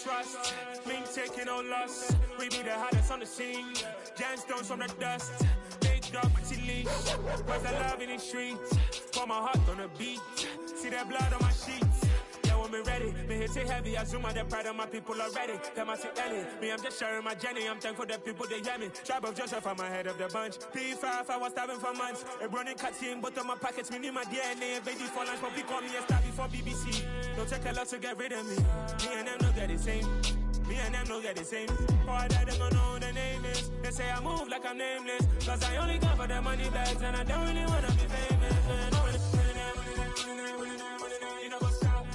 Trust, me taking no loss. We be the hottest on the scene. Gemstones from the dust. Big dog, but she leash. Where's the love in the streets? Pour my heart on the beat. See that blood on my sheets. Yeah, when me ready, me hit it heavy. I zoom out the pride of my people already. Them I see Ellie. Me, I'm just sharing my journey. I'm thankful that people they hear me. Tribe of Joseph, I'm ahead of the bunch. P5, I was starving for months. A running cutscene, but on my pockets, me need my DNA. And baby for lunch, but we call me a star before BBC. Don't take a lot to get rid of me. Me and them no get the same. Me and them no get the same. For I die, they gon' know who the name is. They say I move like I'm nameless. Cause I only come for the money bags. And I don't really wanna be famous. You know what's up?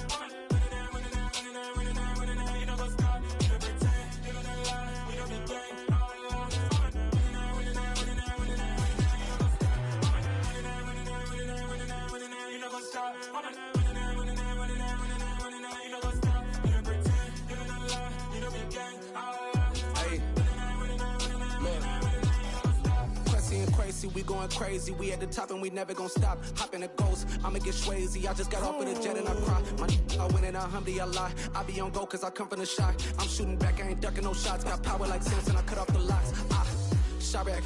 You know what's up? You don't pretend. You don't lie. We don't be gang. You know what's up? We going crazy, we at the top and we never gonna stop. Hop in a ghost, I'ma get swayzy. I just got off of the jet and I cry. I win in a Humvee, I lie. I be on go cause I come from the shot. I'm shooting back, I ain't ducking no shots. Got power like Samson, I cut off the locks. Sharek,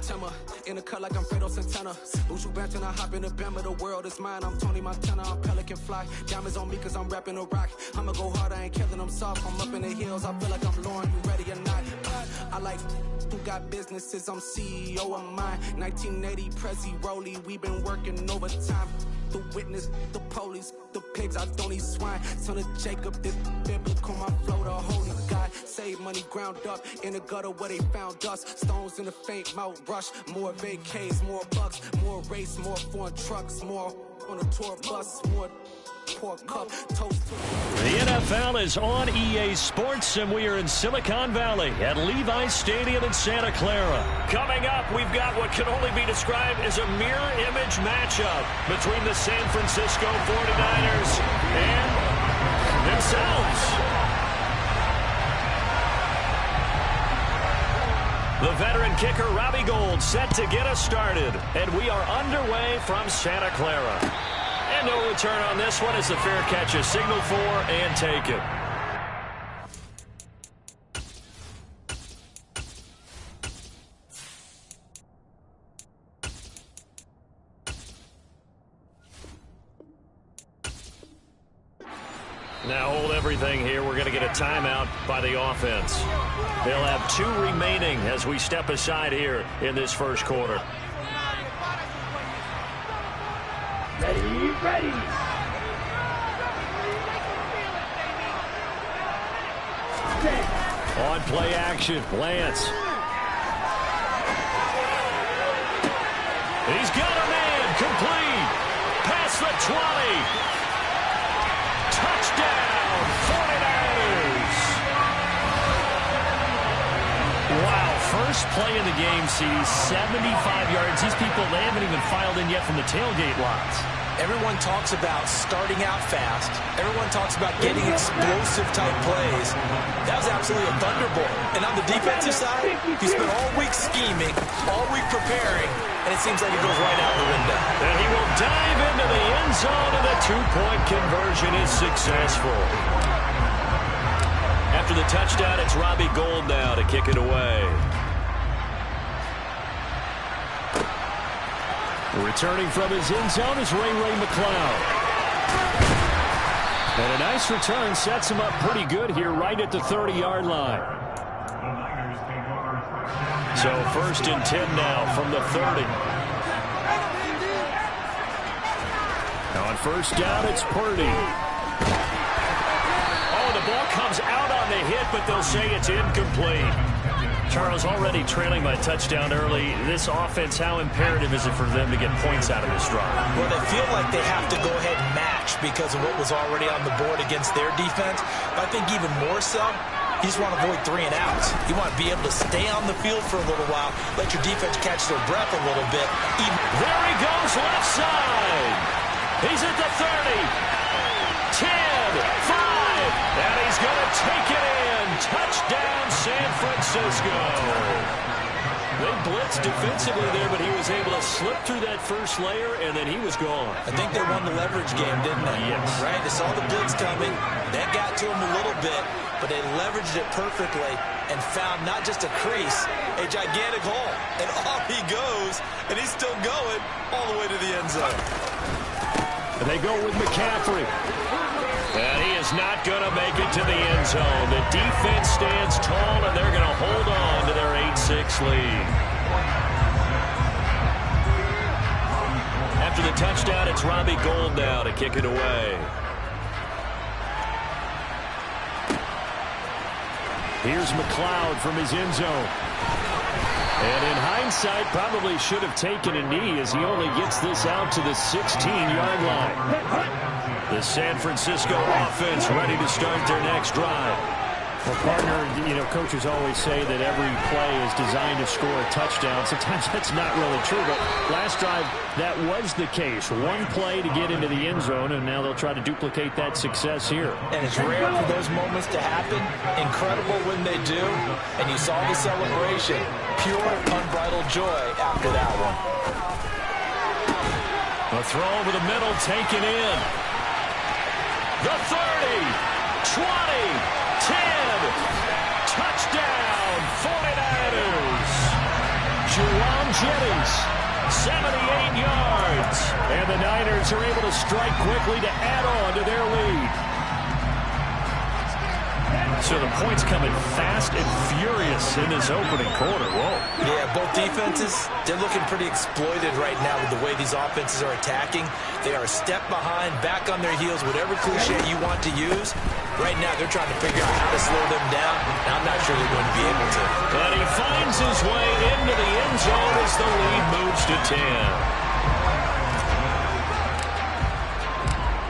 Tema, in the cut like I'm Fredo Santana. Buju Banton, I hop in the Bama, the world is mine. I'm Tony Montana, I'm Pelican Fly. Diamonds on me cause I'm rapping a rock. I'ma go hard, I ain't killing them soft. I'm up in the hills, I feel like I'm Lauren, you ready or not? I like who got businesses, I'm CEO of mine. 1980 Prezi Rolly, we been working overtime. The witness, the police, the pigs, I don't eat swine. Son of Jacob, this biblical, my flow, the holy God. Save money ground up in the gutter where they found us. Stones in the faint mouth rush. More vacays, more bucks, more race, more foreign trucks, more on a tour bus, more pork cup, toast to the NFL is on EA Sports, and we are in Silicon Valley at Levi's Stadium in Santa Clara. Coming up, we've got what can only be described as a mirror image matchup between the San Francisco 49ers and themselves. The veteran kicker Robbie Gould set to get us started, and we are underway from Santa Clara. And no return on this one as the fair catch is signaled for and taken. Now hold everything here. We're going to get a timeout by the offense. They'll have 2 remaining as we step aside here in this first quarter. Ready. On play action, Lance. He's got a man, complete. Past the 20. Touchdown, 49ers. Wow, first play of the game, CD, 75 yards. These people, they haven't even filed in yet from the tailgate lots. Everyone talks about starting out fast. Everyone talks about getting explosive-type plays. That was absolutely a thunderbolt. And on the defensive side, he spent all week scheming, all week preparing, and it seems like it goes right out the window. And he will dive into the end zone, and the 2-point conversion is successful. After the touchdown, it's Robbie Gould now to kick it away. Returning from his end zone is Ray McCloud. And a nice return sets him up pretty good here right at the 30-yard line. So 1st and 10 now from the 30. On first down, it's Purdy. Oh, the ball comes out on the hit, but they'll say it's incomplete. Charles, already trailing by touchdown early. This offense, how imperative is it for them to get points out of this drive? Well, they feel like they have to go ahead and match because of what was already on the board against their defense. But I think even more so, you just want to avoid 3 and outs. You want to be able to stay on the field for a little while, let your defense catch their breath a little bit. There he goes, left side. He's at the 30, 10, 5, and he's going to take it in. Touchdown, San Francisco. They blitzed defensively there, but he was able to slip through that first layer, and then he was gone. I think they won the leverage game, didn't they? Yes. Right? They saw the blitz coming. That got to him a little bit, but they leveraged it perfectly and found not just a crease, a gigantic hole. And off he goes, and he's still going all the way to the end zone. And they go with McCaffrey. And he is not going to make it to the end zone. The defense stands tall, and they're going to hold on to their 8-6 lead. After the touchdown, it's Robbie Gould now to kick it away. Here's McLeod from his end zone. And in hindsight, probably should have taken a knee as he only gets this out to the 16-yard line. The San Francisco offense ready to start their next drive. Well, partner, you know, coaches always say that every play is designed to score a touchdown. Sometimes that's not really true, but last drive, that was the case. One play to get into the end zone, and now they'll try to duplicate that success here. And it's rare for those moments to happen. Incredible when they do. And you saw the celebration. Pure, unbridled joy after that one. A throw over the middle, taken in. The 30, 20, 10, touchdown, 49ers. Juwan Jennings, 78 yards. And the Niners are able to strike quickly to add on to their lead. So the points coming fast and furious in this opening quarter. Whoa. Yeah, both defenses, they're looking pretty exploited right now with the way these offenses are attacking. They are a step behind, back on their heels, whatever cliche you want to use. Right now, they're trying to figure out how to slow them down, and I'm not sure they're going to be able to. And he finds his way into the end zone as the lead moves to 10.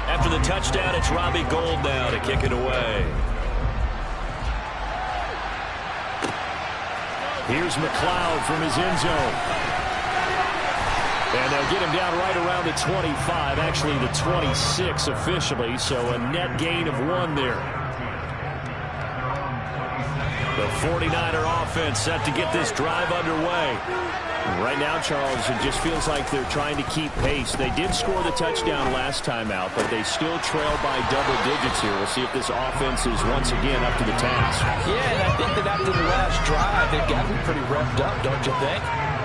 After the touchdown, it's Robbie Gould now to kick it away. Here's McLeod from his end zone. And they'll get him down right around the 25, actually the 26 officially, so a net gain of 1 there. The 49er offense set to get this drive underway. Right now, Charles, it just feels like they're trying to keep pace. They did score the touchdown last time out, but they still trail by double digits here. We'll see if this offense is once again up to the task. Yeah, and I think that after the last drive, they've got to be pretty revved up, don't you think?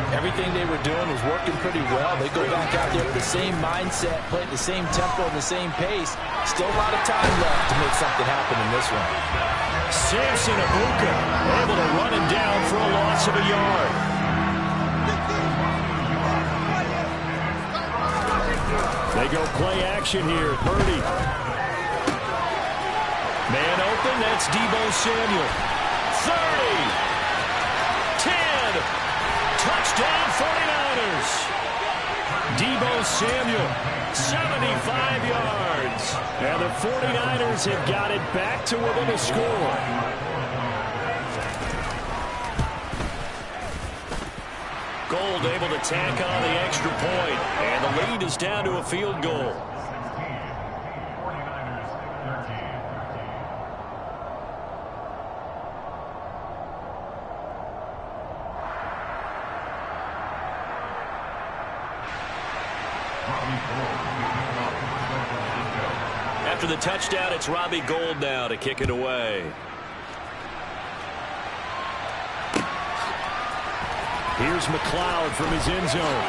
Everything they were doing was working pretty well. They go back out there with the same mindset, play at the same tempo and the same pace. Still a lot of time left to make something happen in this one. Samson Abuka able to run him down for a loss of a yard. They go play action here. Purdy. Man open, that's Deebo Samuel. 30. 10. Touchdown 49ers. Deebo Samuel, 75 yards. And the 49ers have got it back to within a score. Gould able to tack on the extra point, and the lead is down to a field goal. After the touchdown, it's Robbie Gould now to kick it away. Here's McLeod from his end zone.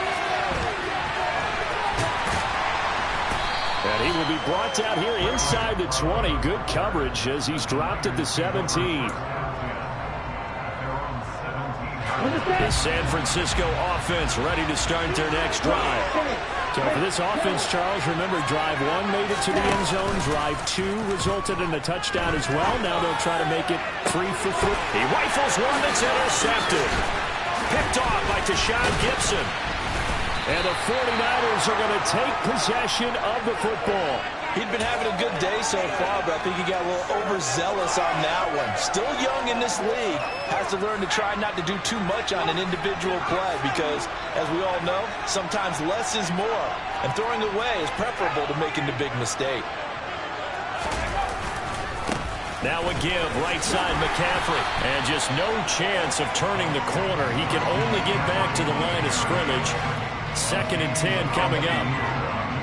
And he will be brought down here inside the 20. Good coverage as he's dropped at the 17. The San Francisco offense ready to start their next drive. So for this offense, Charles, remember, drive 1 made it to the end zone. Drive 2 resulted in a touchdown as well. Now they'll try to make it 3 for 3. He rifles one that's intercepted. Picked off by Tashawn Gibson. And the 49ers are going to take possession of the football. He'd been having a good day so far, but I think he got a little overzealous on that one. Still young in this league. Has to learn to try not to do too much on an individual play because, as we all know, sometimes less is more. And throwing away is preferable to making the big mistake. Now a give, right side McCaffrey. And just no chance of turning the corner. He can only get back to the line of scrimmage. 2nd and 10 coming up.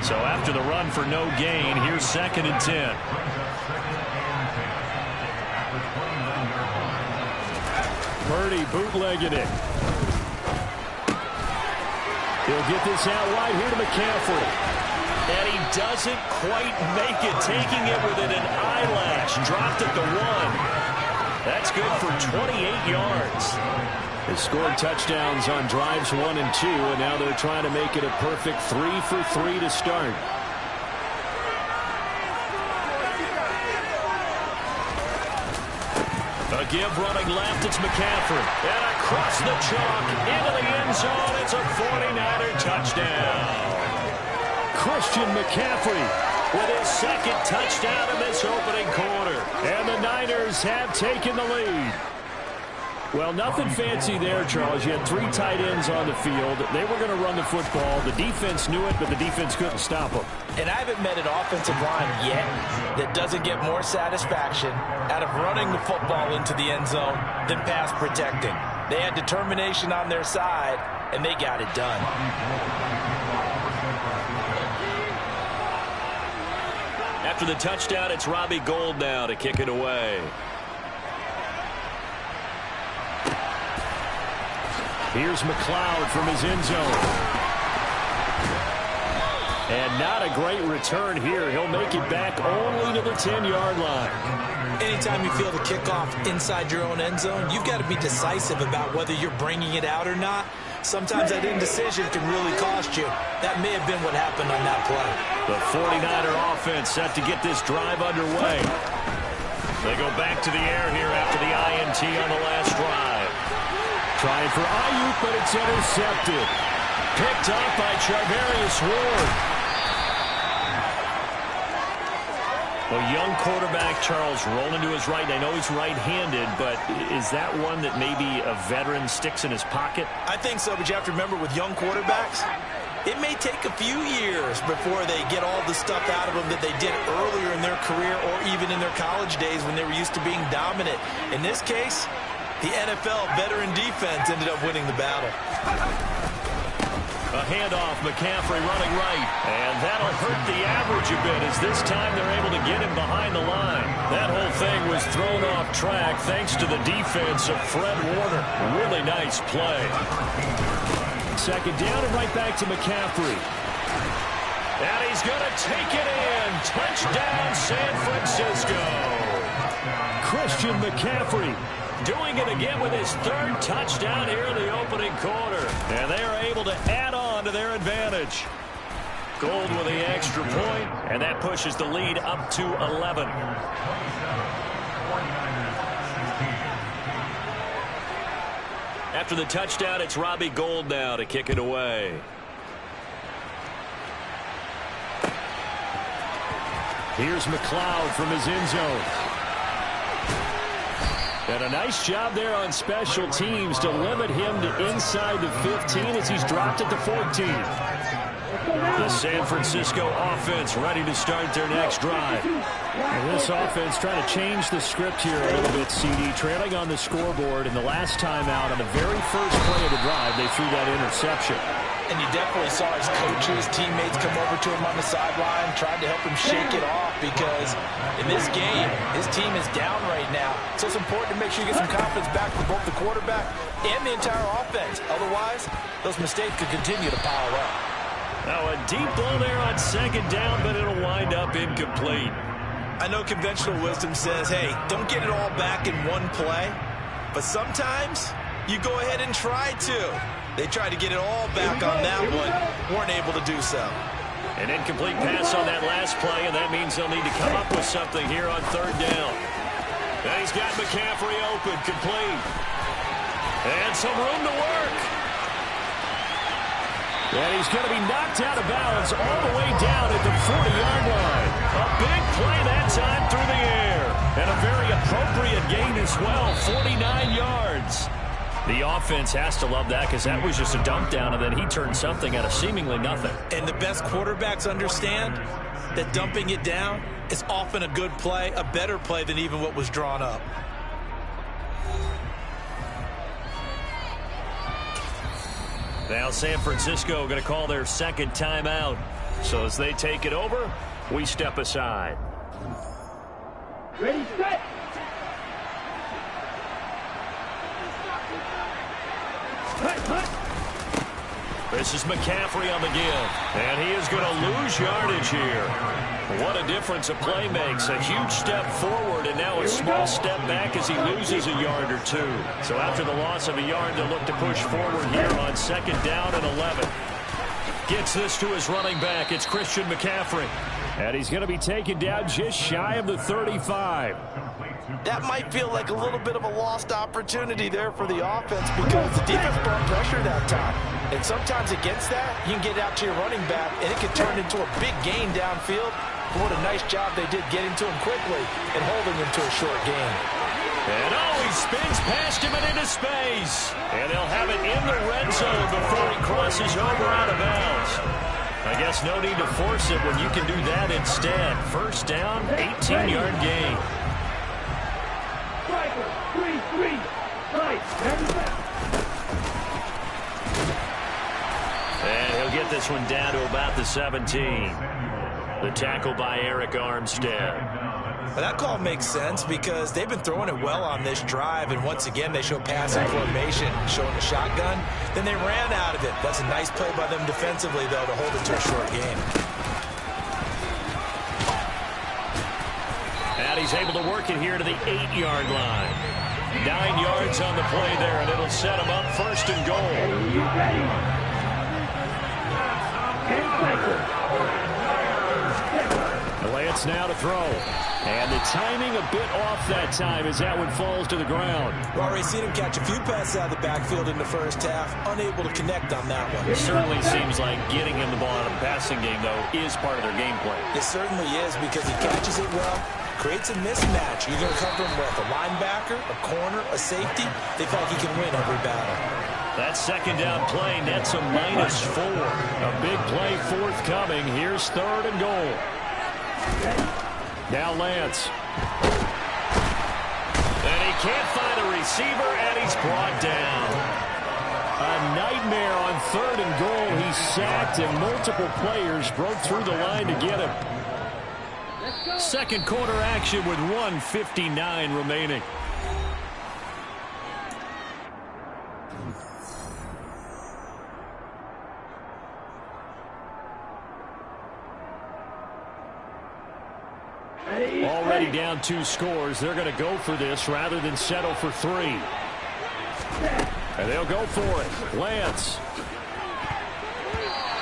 So after the run for no gain, here's 2nd and 10. Purdy bootlegging it. He'll get this out wide here to McCaffrey. And he doesn't quite make it, taking it within an eyelash. Dropped at the 1. That's good for 28 yards. They scored touchdowns on drives 1 and 2, and now they're trying to make it a perfect 3 for 3 to start. A give running left, it's McCaffrey. And across the chalk, into the end zone, it's a 49er touchdown. Christian McCaffrey with his 2nd touchdown in this opening quarter. And the Niners have taken the lead. Well, nothing fancy there, Charles. You had 3 tight ends on the field. They were going to run the football. The defense knew it, but the defense couldn't stop them. And I haven't met an offensive line yet that doesn't get more satisfaction out of running the football into the end zone than pass protecting. They had determination on their side, and they got it done. After the touchdown, it's Robbie Gould now to kick it away. Here's McLeod from his end zone. And not a great return here. He'll make it back only to the 10-yard line. Anytime you feel the kickoff inside your own end zone, you've got to be decisive about whether you're bringing it out or not. Sometimes that indecision can really cost you. That may have been what happened on that play. The 49er offense set to get this drive underway. They go back to the air here after the INT on the last drive. Trying for Ayuk, but it's intercepted. Picked up by Charvarius Ward. A young quarterback, Charles, rolling to his right. I know he's right-handed, but is that one that maybe a veteran sticks in his pocket? I think so, but you have to remember with young quarterbacks, it may take a few years before they get all the stuff out of them that they did earlier in their career or even in their college days when they were used to being dominant. In this case, the NFL veteran defense ended up winning the battle. A handoff, McCaffrey running right. And that'll hurt the average a bit as this time they're able to get him behind the line. That whole thing was thrown off track thanks to the defense of Fred Warner. Really nice play. 2nd down and right back to McCaffrey. And he's going to take it in. Touchdown, San Francisco. Christian McCaffrey doing it again with his 3rd touchdown here in the opening quarter. And they are able to add on to their advantage. Gould with the extra point, and that pushes the lead up to 11. After the touchdown, it's Robbie Gould now to kick it away. Here's McLeod from his end zone. And a nice job there on special teams to limit him to inside the 15 as he's dropped at the 14. The San Francisco offense ready to start their next drive. And this offense trying to change the script here a little bit, CD. Trailing on the scoreboard, and the last time out on the very first play of the drive, they threw that interception. And you definitely saw his coaches, teammates come over to him on the sideline, tried to help him shake it off because in this game, his team is down right now. So it's important to make sure you get some confidence back for both the quarterback and the entire offense. Otherwise, those mistakes could continue to pile up. Now a deep ball there on 2nd down, but it'll wind up incomplete. I know conventional wisdom says, hey, don't get it all back in one play. But sometimes you go ahead and try to. They tried to get it all back on that one. Weren't able to do so. An incomplete pass on that last play, and that means they'll need to come up with something here on third down. And he's got McCaffrey open, complete. And some room to work. And he's going to be knocked out of bounds all the way down at the 40-yard line. A big play that time through the air. And a very appropriate gain as well, 49 yards. The offense has to love that because that was just a dump down, and then he turned something out of seemingly nothing. And the best quarterbacks understand that dumping it down is often a good play, a better play than even what was drawn up. Now San Francisco going to call their second timeout. So as they take it over, we step aside. Ready, set. This is McCaffrey on the give. And he is going to lose yardage here. What a difference a play makes. A huge step forward and now a small step back as he loses a yard or two. So after the loss of a yard, they'll look to push forward here on second down and 11. Gets this to his running back. It's Christian McCaffrey. And he's going to be taken down just shy of the 35. That might feel like a little bit of a lost opportunity there for the offense because the defense brought pressure that time. And sometimes against that, you can get out to your running back, and it can turn into a big gain downfield. What a nice job they did getting to him quickly and holding him to a short gain. And he spins past him and into space. And they'll have it in the red zone before he crosses over out of bounds. I guess no need to force it when you can do that instead. First down, 18-yard gain. 3-3. Nice. And he'll get this one down to about the 17. The tackle by Eric Armstead. Well, that call makes sense because they've been throwing it well on this drive, and once again they show passing formation, showing a shotgun. Then they ran out of it. That's a nice play by them defensively, though, to hold it to a short game. And he's able to work it here to the 8-yard line. 9 yards on the play there, and it'll set him up first and goal. Lance now to throw. And the timing a bit off that time as that one falls to the ground. We've already seen him catch a few passes out of the backfield in the first half, unable to connect on that one. It certainly seems like getting him the ball out of the passing game, though, is part of their game plan. It certainly is because he catches it well, creates a mismatch. You're going to cover him with a linebacker, a corner, a safety. They feel like he can win every battle. That second down play nets a -4. A big play forthcoming. Here's third and goal. Now Lance. And he can't find a receiver, and he's brought down. A nightmare on third and goal. He's sacked, and multiple players broke through the line to get him. Second quarter action with 1:59 remaining. Already down 2 scores. They're going to go for this rather than settle for 3. And they'll go for it. Lance.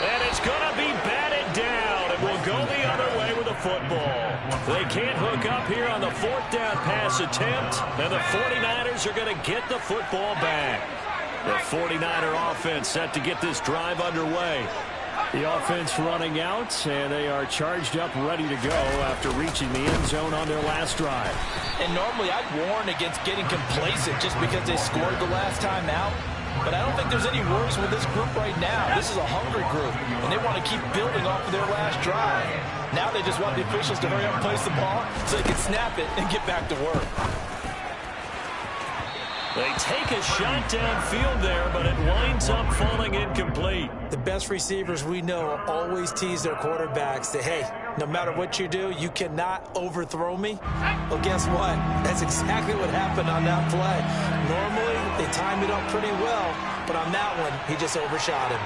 And it's going to be batted down. And will go the other way with the football. They can't hook up here on the 4th down pass attempt. And the 49ers are going to get the football back. The 49er offense set to get this drive underway. The offense running out, and they are charged up, ready to go after reaching the end zone on their last drive. And normally I'd warn against getting complacent just because they scored the last time out. But I don't think there's any worries with this group right now. This is a hungry group, and they want to keep building off of their last drive. Now they just want the officials to hurry up and place the ball so they can snap it and get back to work. They take a shot downfield there, but it winds up falling incomplete. The best receivers we know always tease their quarterbacks that, hey, no matter what you do, you cannot overthrow me. Well, guess what? That's exactly what happened on that play. Normally, they time it up pretty well, but on that one, he just overshot him.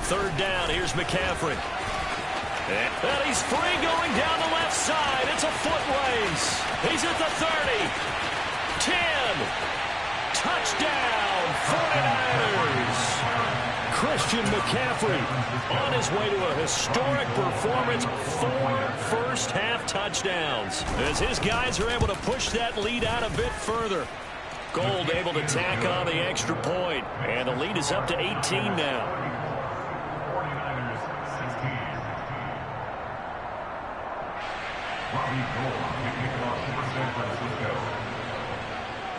Third down, here's McCaffrey. And he's free going down the left side. It's a foot race. He's at the 30. 10. Touchdown, 49ers. Christian McCaffrey on his way to a historic performance. 4 first-half touchdowns as his guys are able to push that lead out a bit further. Gold able to tack on the extra point, and the lead is up to 18 now.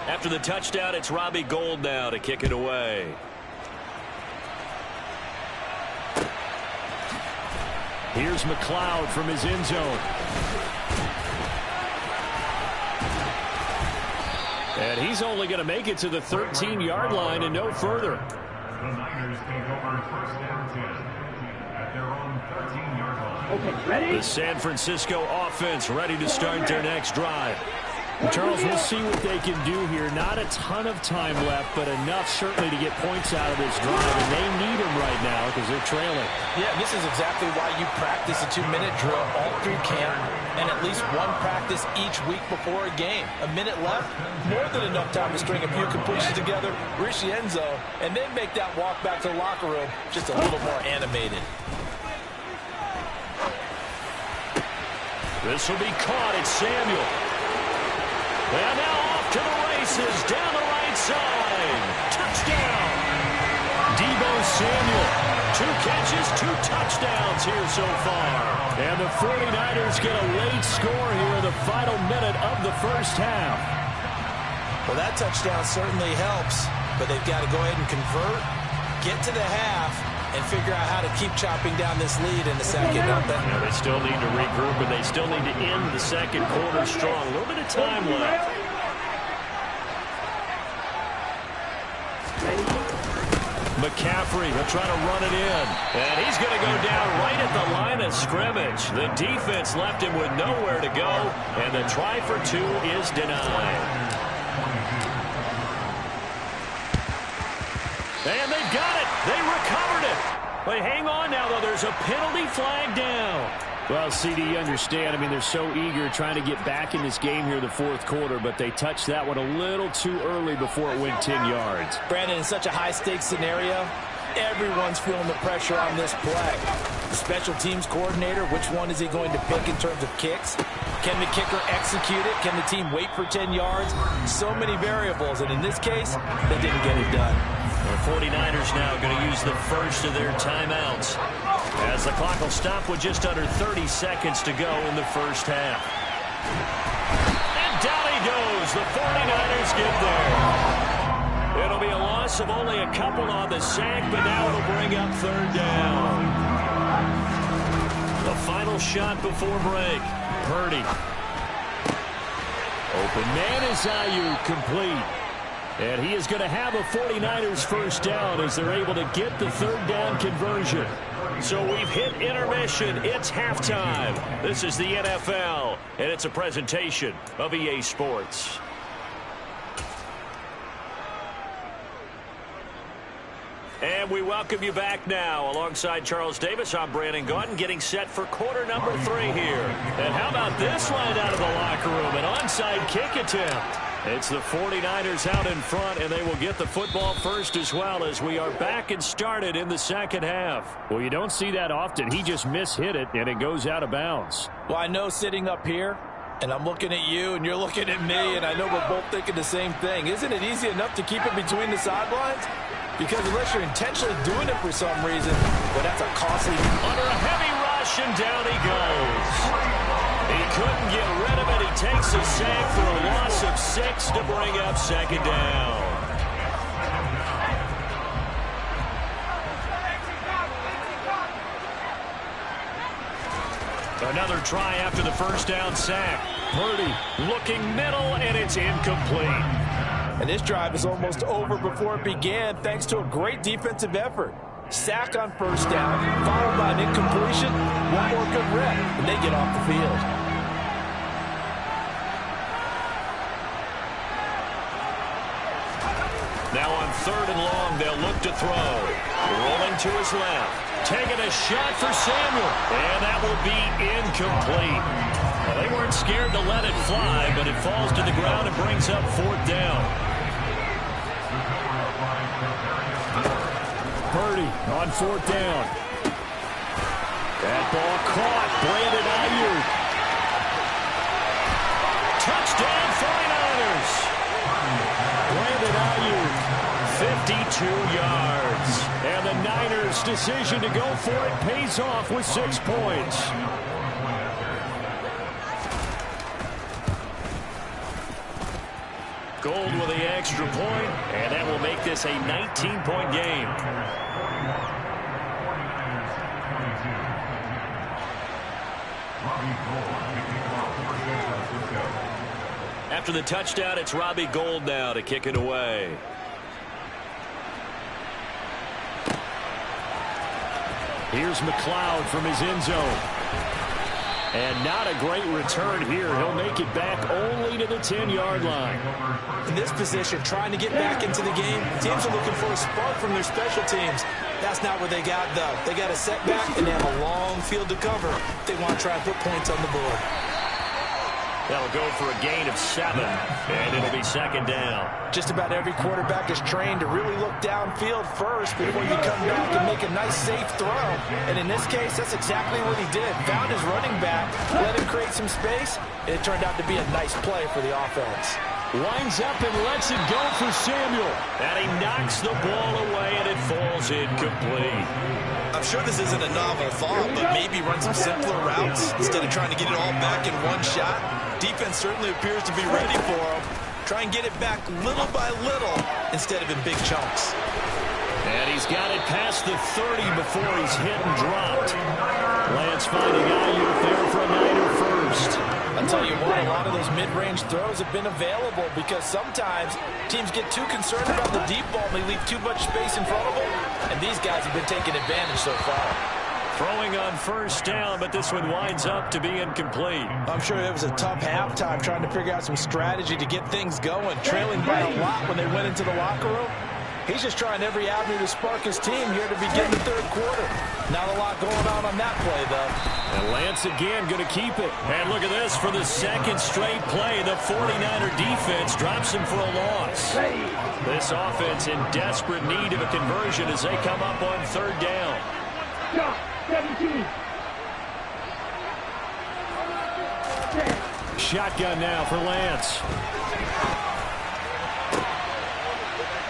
After the touchdown, it's Robbie Gould now to kick it away. Here's McLeod from his end zone. And he's only going to make it to the 13-yard line and no further. The Niners take over first down 10 at their own 13-yard line. Okay, ready? The San Francisco offense ready to start their next drive. Well, Charles, we'll see what they can do here. Not a ton of time left, but enough certainly to get points out of this drive, and they need them right now because they're trailing. Yeah, this is exactly why you practice a 2-minute drill all through camp and at least one practice each week before a game. A minute left, more than enough time to string a few completions together, reach the end zone, and then make that walk back to the locker room just a little more animated. This will be caught. It's Samuel. And now off to the races down the right side. Touchdown. Deebo Samuel. 2 catches, 2 touchdowns here so far. And the 49ers get a late score here in the final minute of the first half. Well, that touchdown certainly helps, but they've got to go ahead and convert, get to the half, and figure out how to keep chopping down this lead in the second, don't they? Yeah, they still need to regroup, and they still need to end the second quarter strong. A little bit of time left. McCaffrey will try to run it in. And he's going to go down right at the line of scrimmage. The defense left him with nowhere to go, and the try for 2 is denied. And they've got it. They recovered it. But hang on now, though. There's a penalty flag down. Well, CD, you understand. I mean, they're so eager trying to get back in this game here in the fourth quarter, but they touched that one a little too early before it went 10 yards. Brandon, in such a high-stakes scenario, everyone's feeling the pressure on this play. The special teams coordinator, which one is he going to pick in terms of kicks? Can the kicker execute it? Can the team wait for 10 yards? So many variables, and in this case, they didn't get it done. The 49ers now going to use the first of their timeouts as the clock will stop with just under 30 seconds to go in the first half. And down he goes. The 49ers get there. It'll be a loss of only a couple on the sack, but now it'll bring up 3rd down. The final shot before break. Purdy. Open man is Ayuk, complete. And he is going to have a 49ers first down as they're able to get the 3rd down conversion. So we've hit intermission. It's halftime. This is the NFL, and it's a presentation of EA Sports. And we welcome you back now. Alongside Charles Davis, I'm Brandon Gaudin, getting set for quarter number 3 here. And how about this line out of the locker room? An onside kick attempt. It's the 49ers out in front, and they will get the football first as well as we are back and started in the second half. Well, you don't see that often. He just mishit it, and it goes out of bounds. Well, I know sitting up here, and I'm looking at you, and you're looking at me, and I know we're both thinking the same thing. Isn't it easy enough to keep it between the sidelines? Because unless you're intentionally doing it for some reason, well, that's a costly... Under a heavy rush, and down he goes. He couldn't get rid of it. He takes a sack for a loss of 6 to bring up 2nd down. Another try after the first down sack. Purdy looking middle, and it's incomplete. And this drive is almost over before it began thanks to a great defensive effort. Sack on first down, followed by an incompletion, one more good rep, and they get off the field. Now on 3rd and long, they'll look to throw. Rolling to his left. Taking a shot for Samuel. And that will be incomplete. Well, they weren't scared to let it fly, but it falls to the ground and brings up 4th down. Purdy on 4th down. That ball caught. Brandon Ayuk. Touchdown 49ers. Brandon Ayuk, 52 yards. And the Niners' decision to go for it pays off with 6 points. Gold with the extra point, and that will make this a 19-point game. After the touchdown, it's Robbie Gould now to kick it away. Here's McLeod from his end zone. And not a great return here. He'll make it back only to the 10-yard line. In this position, trying to get back into the game, teams are looking for a spark from their special teams. That's not what they got, though. They got a setback, and they have a long field to cover. They want to try and put points on the board. They'll go for a gain of 7, and it'll be 2nd down. Just about every quarterback is trained to really look downfield first before you come back and make a nice, safe throw. And in this case, that's exactly what he did. Found his running back, let him create some space, and it turned out to be a nice play for the offense. Winds up and lets it go for Samuel. And he knocks the ball away, and it falls incomplete. I'm sure this isn't a novel thought, but maybe run some simpler routes instead of trying to get it all back in one shot. Defense certainly appears to be ready for him. Try and get it back little by little instead of in big chunks. And he's got it past the 30 before he's hit and dropped. Lance finding Ayuk there for a Niner first. I'll tell you what, a lot of those mid-range throws have been available because sometimes teams get too concerned about the deep ball and they leave too much space in front of them, and these guys have been taking advantage so far. Throwing on 1st down, but this one winds up to be incomplete. I'm sure it was a tough halftime trying to figure out some strategy to get things going, trailing by a lot when they went into the locker room. He's just trying every avenue to spark his team here to begin the 3rd quarter. Not a lot going on that play, though. And Lance again going to keep it. And look at this. For the 2nd straight play, the 49er defense drops him for a loss. This offense in desperate need of a conversion as they come up on 3rd down. 17. Shotgun now for Lance.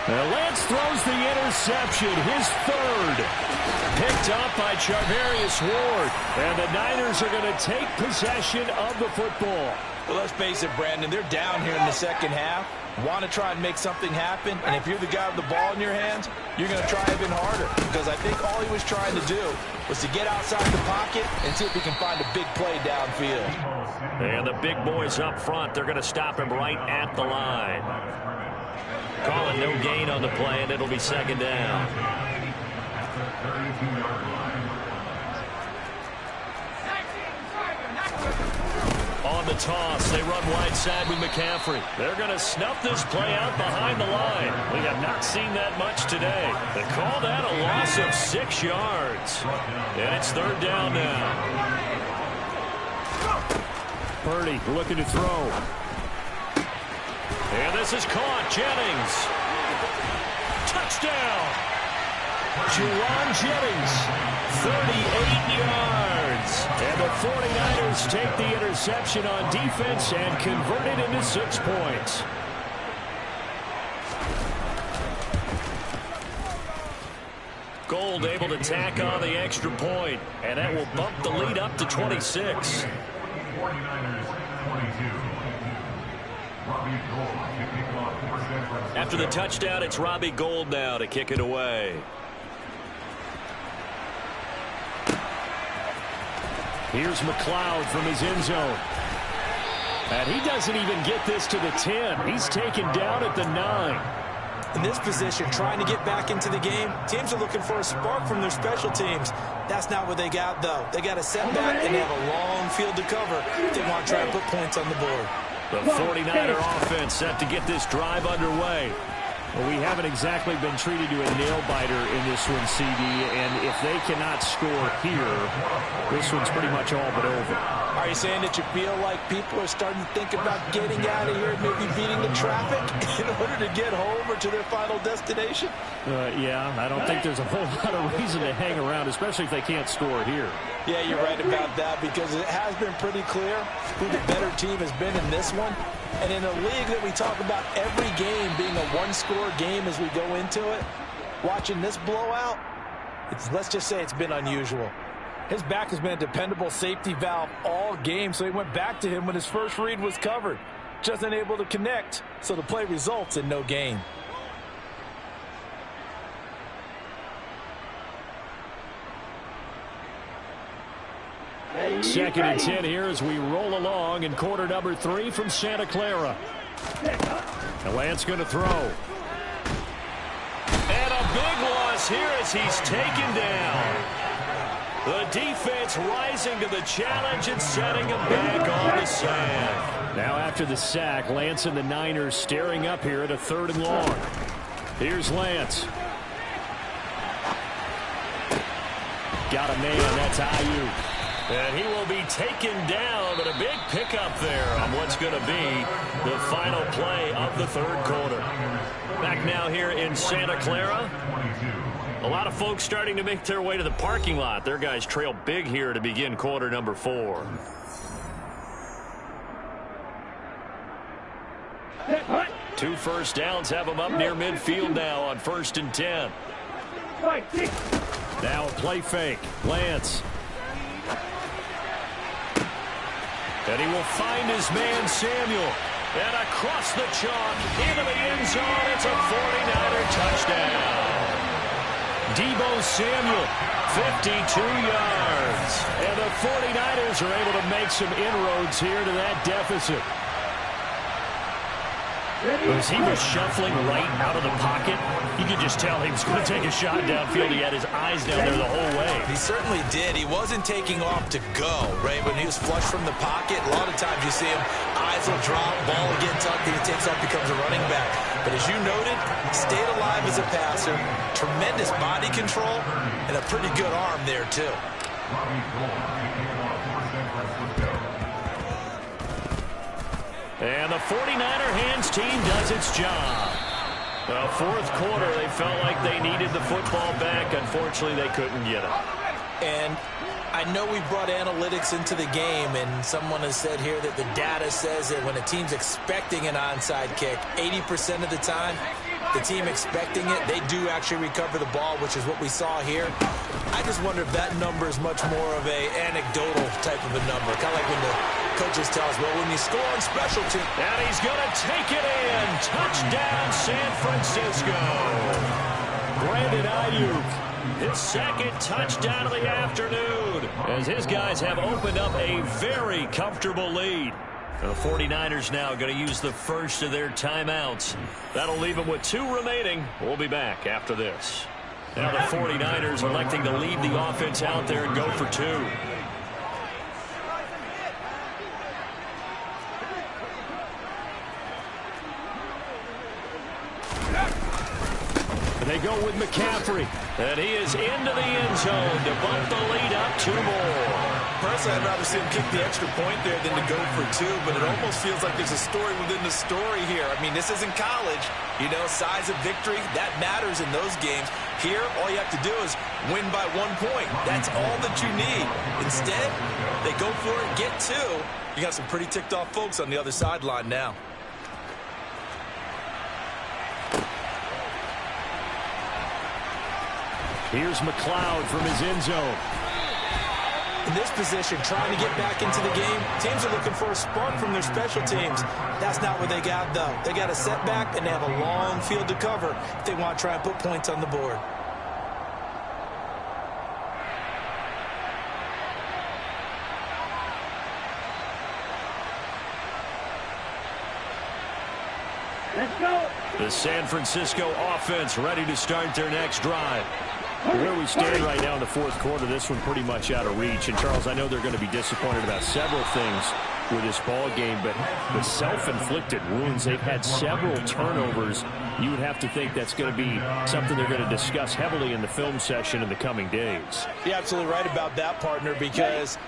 Now Lance throws the interception, his 3rd. Picked up by Charvarius Ward. And the Niners are going to take possession of the football. Well, let's face it, Brandon, they're down here in the 2nd half. Want to try and make something happen. And if you're the guy with the ball in your hands, you're going to try even harder. Because I think all he was trying to do was to get outside the pocket and see if he can find a big play downfield. And the big boys up front, they're going to stop him right at the line. Calling no gain on the play, and it'll be 2nd down. On the toss, they run wide side with McCaffrey. They're going to snuff this play out behind the line. We have not seen that much today. They call that a loss of 6 yards. And it's 3rd down now. Purdy looking to throw. And this is caught. Jennings. Touchdown. Juwan Jennings, 38 yards. And the 49ers take the interception on defense and convert it into 6 points. Gould able to tack on the extra point, and that will bump the lead up to 26. 49ers 22. After the touchdown, it's Robbie Gould now to kick it away. Here's McLeod from his end zone. And he doesn't even get this to the 10. He's taken down at the 9. In this position, trying to get back into the game, teams are looking for a spark from their special teams. That's not what they got, though. They got a setback, and they have a long field to cover. They want to try and put points on the board. The 49er offense set to get this drive underway. Well, we haven't exactly been treated to a nail-biter in this one, CD, and if they cannot score here, this one's pretty much all but over. Are you saying that you feel like people are starting to think about getting out of here and maybe beating the traffic in order to get home or to their final destination? Yeah, I don't think there's a whole lot of reason to hang around, especially if they can't score here. Yeah, you're right about that, because it has been pretty clear who the better team has been in this one. And in a league that we talk about every game being a one-score game as we go into it, watching this blowout, let's just say it's been unusual. His back has been a dependable safety valve all game, so he went back to him when his first read was covered. Just unable to connect, so the play results in no gain. Second and 10 here as we roll along in quarter number 3 from Santa Clara. And Lance going to throw. And a big loss here as he's taken down. The defense rising to the challenge and setting him back on the sand. Now after the sack, Lance and the Niners staring up here at a 3rd and long. Here's Lance. Got a man, that's Ayuk. And he will be taken down, but a big pickup there on what's going to be the final play of the 3rd quarter. Back now here in Santa Clara. A lot of folks starting to make their way to the parking lot. Their guys trail big here to begin quarter number 4. Two first downs have them up near midfield now on 1st and 10. Now a play fake. Lance. And he will find his man Samuel. And across the chalk into the end zone. It's a 49er touchdown. Deebo Samuel, 52 yards. And the 49ers are able to make some inroads here to that deficit. As he was shuffling right out of the pocket, you could just tell he was going to take a shot downfield. He had his eyes down there the whole way. He certainly did. He wasn't taking off to go, right? When he was flush from the pocket, a lot of times you see him, eyes will drop, ball will get tucked, and he takes off, becomes a running back. But as you noted, stayed alive as a passer, tremendous body control, and a pretty good arm there, too. And the 49er hands team does its job. Well, 4th quarter, they felt like they needed the football back. Unfortunately, they couldn't get it. And I know we brought analytics into the game, and someone has said here that the data says that when a team's expecting an onside kick, 80% of the time, the team expecting it, they do actually recover the ball, which is what we saw here. I just wonder if that number is much more of a anecdotal type of a number, kind of like when the coaches tell us, well, when you score on special teams. And he's going to take it in. Touchdown, San Francisco. Brandon Ayuk, his 2nd touchdown of the afternoon, as his guys have opened up a very comfortable lead. The 49ers now going to use the first of their timeouts. That'll leave them with 2 remaining. We'll be back after this. Now the 49ers electing to lead the offense out there and go for 2. They go with McCaffrey. And he is into the end zone to bump the lead up 2 more. Personally, I'd rather see him kick the extra point there than to go for 2, but it almost feels like there's a story within the story here. I mean, this isn't college. You know, size of victory, that matters in those games. Here, all you have to do is win by 1 point. That's all that you need. Instead, they go for it, get 2. You got some pretty ticked off folks on the other sideline now. Here's McLeod from his end zone. In this position, trying to get back into the game, teams are looking for a spark from their special teams. That's not what they got, though. They got a setback, and they have a long field to cover if they want to try and put points on the board. Let's go. The San Francisco offense ready to start their next drive. Where we stand right now in the 4th quarter, this one pretty much out of reach. And, Charles, I know they're going to be disappointed about several things. with this ball game, but the self-inflicted wounds, they've had several turnovers. You would have to think that's going to be something they're going to discuss heavily in the film session in the coming days. You're absolutely right about that, partner, because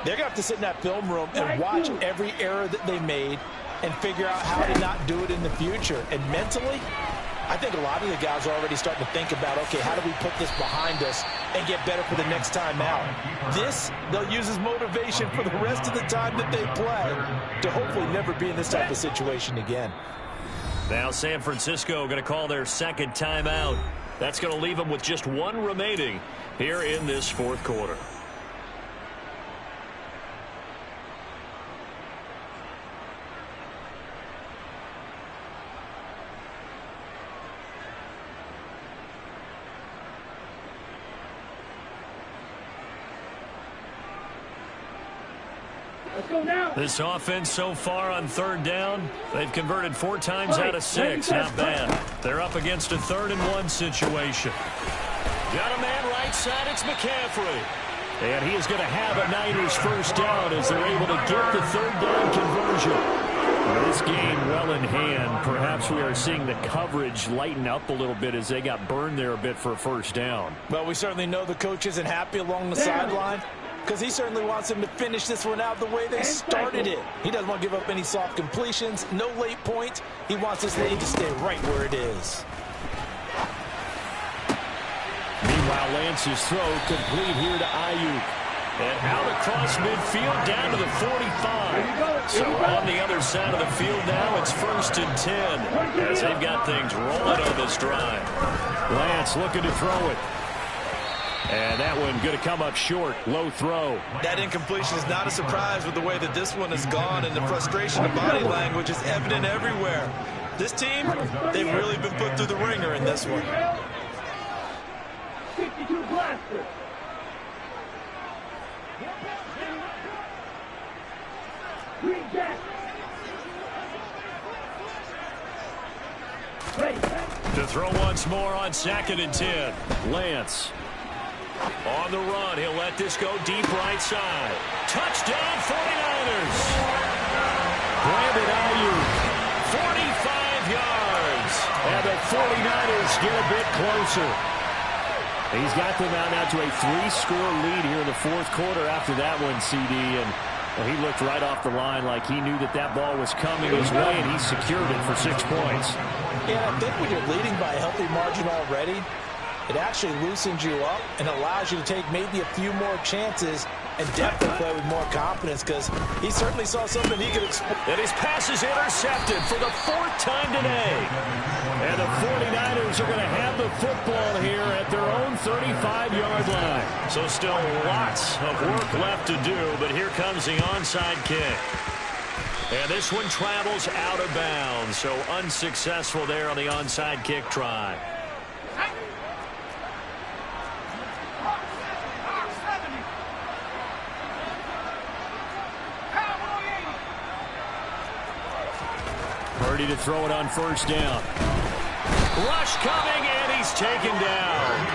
they're going to have to sit in that film room and watch every error that they made and figure out how to not do it in the future. And mentally, I think a lot of the guys are already starting to think about, okay, how do we put this behind us and get better for the next time out? This, they'll use as motivation for the rest of the time that they play to hopefully never be in this type of situation again. Now San Francisco going to call their second timeout. That's going to leave them with just one remaining here in this fourth quarter. This offense so far on third down, they've converted 4 times out of 6. Not bad. They're up against a 3rd-and-1 situation. Got a man right side. It's McCaffrey. And he is going to have a Niners first down as they're able to get the 3rd down conversion. This game well in hand. Perhaps we are seeing the coverage lighten up a little bit as they got burned there a bit for a first down. Well, we certainly know the coach isn't happy along the sideline, because he certainly wants them to finish this one out the way they started it. He doesn't want to give up any soft completions, no late points. He wants this lead to stay right where it is. Meanwhile, Lance's throw complete here to Ayuk. And out across midfield down to the 45. So on the other side of the field now, it's 1st and 10 as they've got things rolling on this drive. Lance looking to throw it. And that one going to come up short. Low throw. That incompletion is not a surprise with the way that this one has gone, and the frustration of body language is evident everywhere. This team, they've really been put through the ringer in this one. 52 blaster. Green Jack. To throw once more on 2nd and 10. Lance. On the run, he'll let this go deep right side. Touchdown 49ers. Brandon Ayuk, 45 yards. And the 49ers get a bit closer. He's got them out now to a 3-score lead here in the fourth quarter after that one, CD. And well, he looked right off the line like he knew that that ball was coming his way, and he secured it for 6 points. Yeah, I think when you're leading by a healthy margin already, it actually loosens you up and allows you to take maybe a few more chances and definitely play with more confidence, because he certainly saw something he could exploit. And his pass is intercepted for the 4th time today. And the 49ers are going to have the football here at their own 35-yard line. So still lots of work left to do, but here comes the onside kick. And this one travels out of bounds, so unsuccessful there on the onside kick try. Purdy to throw it on 1st down. Rush coming, and he's taken down.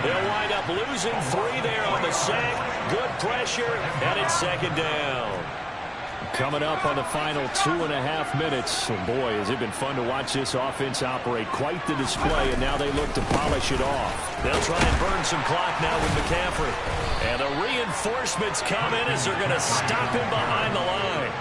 They'll wind up losing 3 there on the sack. Good pressure, and it's 2nd down. Coming up on the final 2.5 minutes. And boy, has it been fun to watch this offense operate. Quite the display, and now they look to polish it off. They'll try and burn some clock now with McCaffrey. And the reinforcements come in as they're going to stop him behind the line.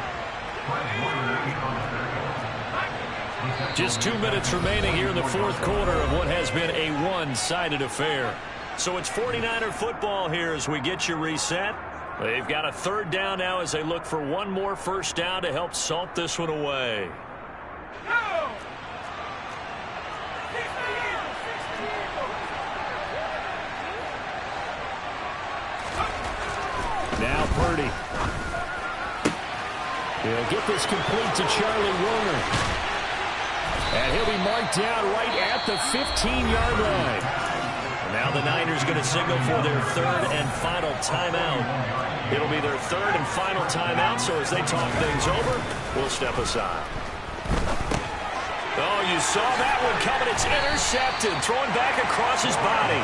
Just 2 minutes remaining here in the fourth quarter of what has been a one-sided affair. So it's 49er football here as we get you reset. They've got a 3rd down now as they look for one more 1st down to help salt this one away. Now Purdy. He'll get this complete to Charlie Warner. And he'll be marked down right at the 15-yard line. And now the Niners going to signal for their 3rd and final timeout. It'll be their 3rd and final timeout, so as they talk things over, we'll step aside. Oh, you saw that one coming. It's intercepted. Thrown back across his body.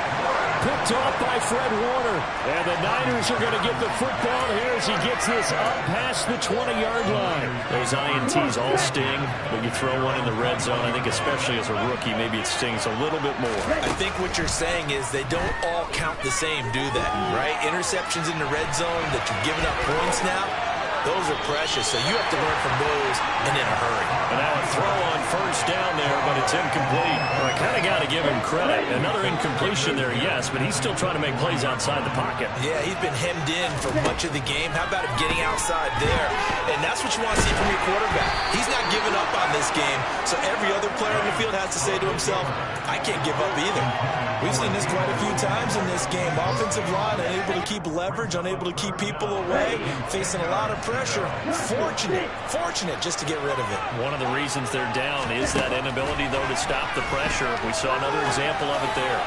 Picked off by Fred Warner. And the Niners are going to get the football here as he gets this up past the 20-yard line. Those INTs all sting, but you throw one in the red zone, I think especially as a rookie, maybe it stings a little bit more. I think what you're saying is they don't all count the same, do they? Right? Interceptions in the red zone that you've given up points now, those are precious, so you have to learn from those and in a hurry. And now a throw on first down there, but it's incomplete. Well, I kind of got to give him credit. Another incompletion there, yes, but he's still trying to make plays outside the pocket. Yeah, he's been hemmed in for much of the game. How about him getting outside there? And that's what you want to see from your quarterback. He's not giving up on this game, so every other player in the field has to say to himself, I can't give up either. We've seen this quite a few times in this game. Offensive line unable to keep leverage, unable to keep people away, facing a lot of pressure. Fortunate just to get rid of it. One of the reasons they're down is that inability, though, to stop the pressure. We saw another example of it there.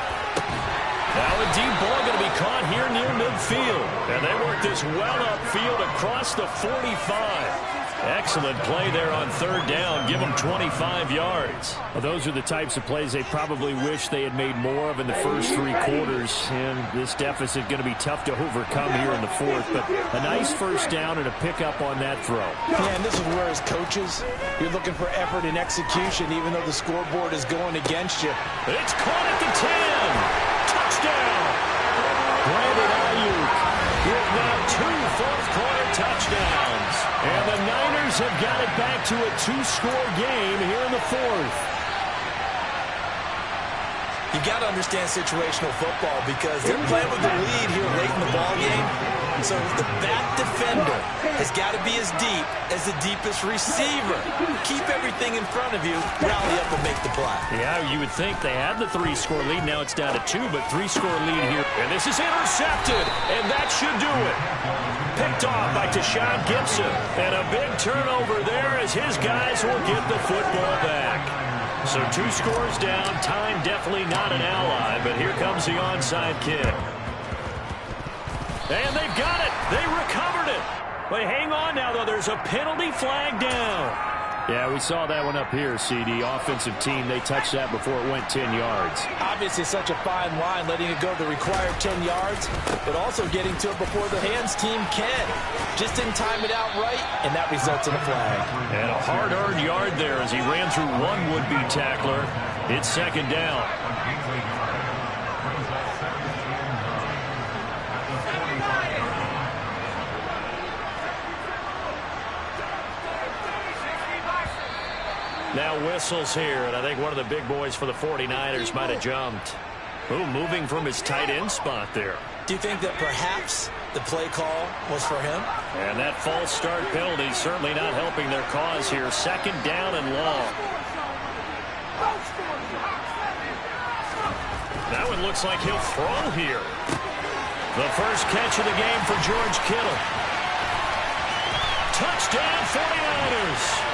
Now a deep ball going to be caught here near midfield. And they work this well upfield across the 45. Excellent play there on third down. Give them 25 yards. Well, those are the types of plays they probably wish they had made more of in the first 3 quarters. And this deficit going to be tough to overcome here in the fourth. But a nice first down and a pickup on that throw. Yeah, and this is where as coaches, you're looking for effort and execution, even though the scoreboard is going against you. It's caught at the 10. Touchdown. Brandon Ayuk with now 2 fourth-quarter touchdowns. And the Niners have got it back to a 2-score game here in the fourth. You got to understand situational football because they're playing with the lead here late in the ball game. So the back defender has got to be as deep as the deepest receiver. Keep everything in front of you, rally up and make the play. Yeah, you would think they had the 3-score lead. Now it's down to 2, but 3-score lead here. And this is intercepted, and that should do it. Picked off by Tashawn Gibson. And a big turnover there as his guys will get the football back. So 2 scores down. Time definitely not an ally, but here comes the onside kick. And they've got it. They recovered it. But hang on now, though. There's a penalty flag down. Yeah, we saw that one up here, CD. Offensive team, they touched that before it went 10 yards. Obviously such a fine line, letting it go the required 10 yards, but also getting to it before the hands team can. Just didn't time it out right, and that results in a flag. And a hard-earned yard there as he ran through one would-be tackler. It's second down. Now whistles here, and I think one of the big boys for the 49ers might have jumped. Ooh, moving from his tight end spot there. Do you think that perhaps the play call was for him? And that false start penalty certainly not helping their cause here. Second down and long. That one looks like he'll throw here. The first catch of the game for George Kittle. Touchdown 49ers.